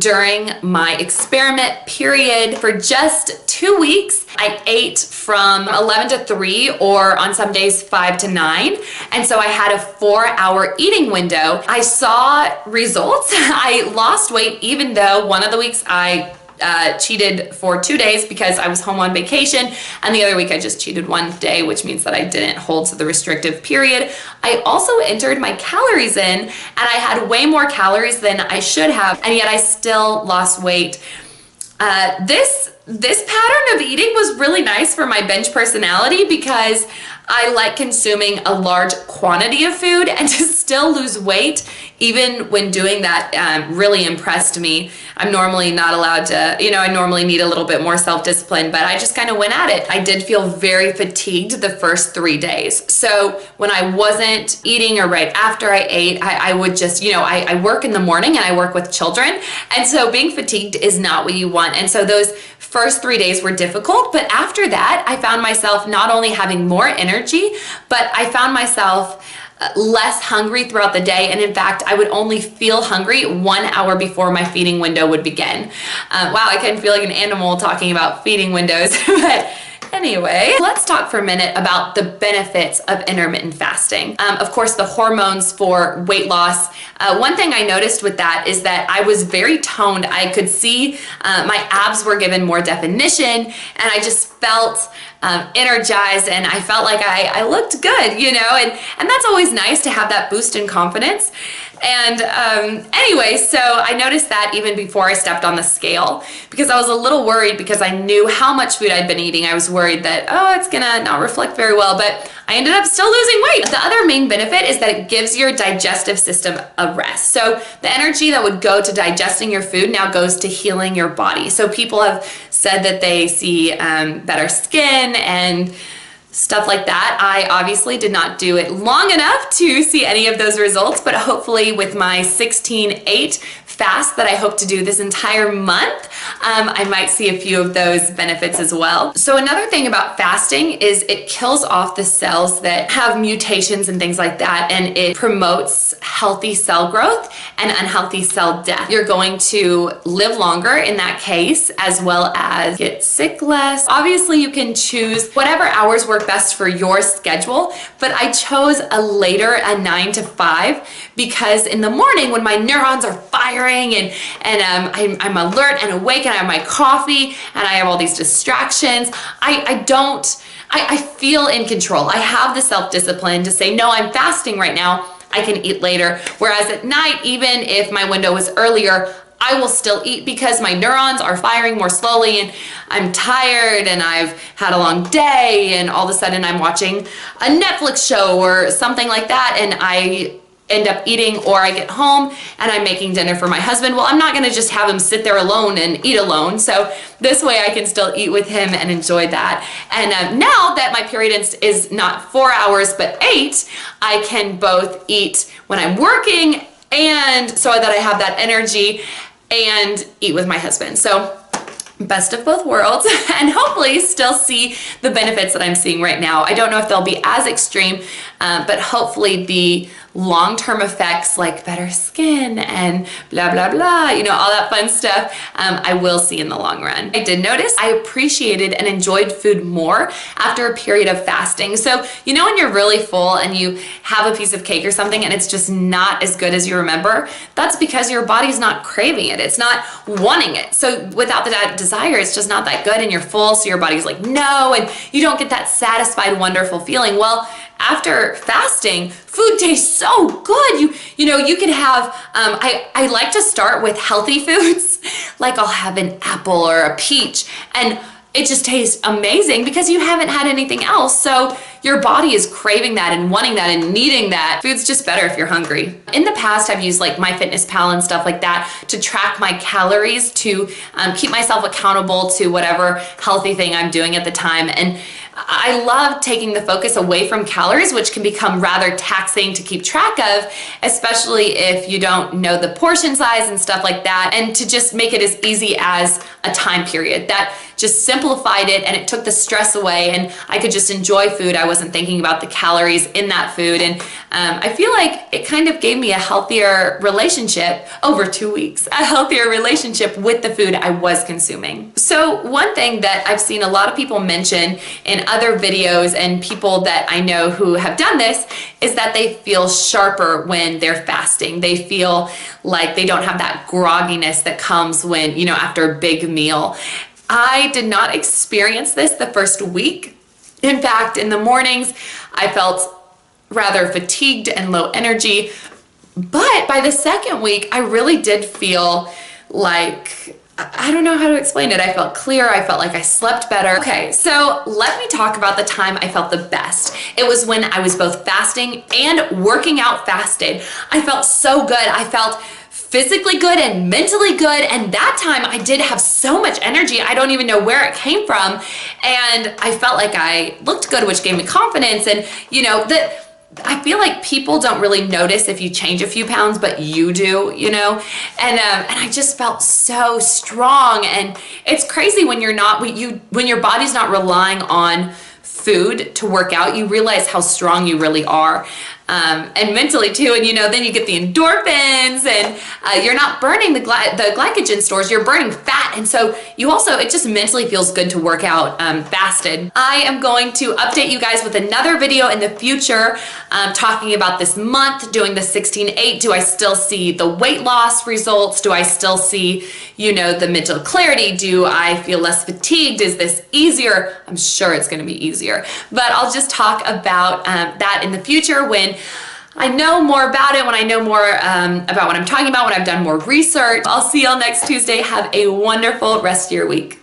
During my experiment period for just 2 weeks, I ate from 11 to 3 or on some days 5 to 9. And so I had a 4-hour eating window. I saw results. I lost weight even though one of the weeks I cheated for 2 days because I was home on vacation, and the other week I just cheated 1 day, which means that I didn't hold to the restrictive period. I also entered my calories in, and I had way more calories than I should have, and yet I still lost weight. This pattern of eating was really nice for my binge personality because I like consuming a large quantity of food, and to still lose weight even when doing that really impressed me. I'm normally not allowed to, I normally need a little bit more self-discipline, but I just kind of went at it. I did feel very fatigued the first 3 days. So when I wasn't eating or right after I ate, I would just, I work in the morning and I work with children. And so being fatigued is not what you want. And so those first 3 days were difficult, but after that, I found myself not only having more energy, but I found myself less hungry throughout the day. And in fact, I would only feel hungry 1 hour before my feeding window would begin. Wow, I kind of feel like an animal talking about feeding windows, but anyway, let's talk for a minute about the benefits of intermittent fasting. Of course, the hormones for weight loss. One thing I noticed with that is that I was very toned. I could see my abs were given more definition, and I just felt energized, and I felt like I looked good, and that's always nice to have that boost in confidence. And anyway, so I noticed that even before I stepped on the scale, because I was a little worried because I knew how much food I'd been eating. I was worried that, it's gonna not reflect very well, but I ended up still losing weight. The other main benefit is that it gives your digestive system a rest. So the energy that would go to digesting your food now goes to healing your body. So people have said that they see better skin and stuff like that. I obviously did not do it long enough to see any of those results, but hopefully with my 16-8 fast that I hope to do this entire month, I might see a few of those benefits as well. So another thing about fasting is it kills off the cells that have mutations and things like that, and it promotes healthy cell growth and unhealthy cell death. You're going to live longer in that case, as well as get sick less. Obviously, you can choose whatever hours work best for your schedule, but I chose a later, a 9 to 5, because in the morning when my neurons are firing and I'm alert and awake and I have my coffee and I have all these distractions, I feel in control. I have the self-discipline to say, no, I'm fasting right now, I can eat later. Whereas at night, even if my window was earlier, I will still eat because my neurons are firing more slowly and I'm tired and I've had a long day, and all of a sudden I'm watching a Netflix show or something like that, and I end up eating, or I get home and I'm making dinner for my husband. Well, I'm not gonna just have him sit there alone and eat alone. So this way I can still eat with him and enjoy that. And now that my period is not 4 hours, but 8, I can both eat when I'm working, and so that I have that energy, and eat with my husband. So best of both worlds, and hopefully still see the benefits that I'm seeing right now. I don't know if they'll be as extreme, but hopefully the long-term effects like better skin and blah, blah, blah, all that fun stuff, I will see in the long run. I did notice I appreciated and enjoyed food more after a period of fasting. So, when you're really full and you have a piece of cake or something and it's just not as good as you remember, that's because your body's not craving it. It's not wanting it. So without that desire, it's just not that good, and you're full, so your body's like, no, and you don't get that satisfied, wonderful feeling. Well, after fasting, food tastes so good. You can have, I like to start with healthy foods. Like I'll have an apple or a peach, and it just tastes amazing because you haven't had anything else. So your body is craving that and wanting that and needing that. Food's just better if you're hungry. In the past, I've used like MyFitnessPal and stuff like that to track my calories, to keep myself accountable to whatever healthy thing I'm doing at the time. And I love taking the focus away from calories, which can become rather taxing to keep track of, especially if you don't know the portion size and stuff like that, and to just make it as easy as a time period. That just simplified it, and it took the stress away, and I could just enjoy food. I wasn't thinking about the calories in that food. And I feel like it kind of gave me a healthier relationship over 2 weeks, a healthier relationship with the food I was consuming. So one thing that I've seen a lot of people mention in other videos and people that I know who have done this is that they feel sharper when they're fasting. They feel like they don't have that grogginess that comes when, you know, after a big meal. I did not experience this the first week. In fact, in the mornings, I felt rather fatigued and low energy. But by the second week, I really did feel like, I don't know how to explain it. I felt clear. I felt like I slept better. Okay, so let me talk about the time I felt the best. It was when I was both fasting and working out fasted. I felt so good. I felt physically good and mentally good, and that time I did have so much energy. I don't even know where it came from, and I felt like I looked good, which gave me confidence. And you know, I feel like people don't really notice if you change a few pounds, but you do, you know? And I just felt so strong. And it's crazy when you're not, when your body's not relying on food to work out, you realize how strong you really are. And mentally too, and you know, then you get the endorphins, and you're not burning the glycogen stores, you're burning fat, and so you also, it just mentally feels good to work out fasted. I am going to update you guys with another video in the future talking about this month, doing the 16-8. Do I still see the weight loss results? Do I still see, you know, the mental clarity? Do I feel less fatigued? Is this easier? I'm sure it's going to be easier, but I'll just talk about that in the future when I know more about it, when I know more about what I'm talking about, when I've done more research. I'll see y'all next Tuesday. Have a wonderful rest of your week.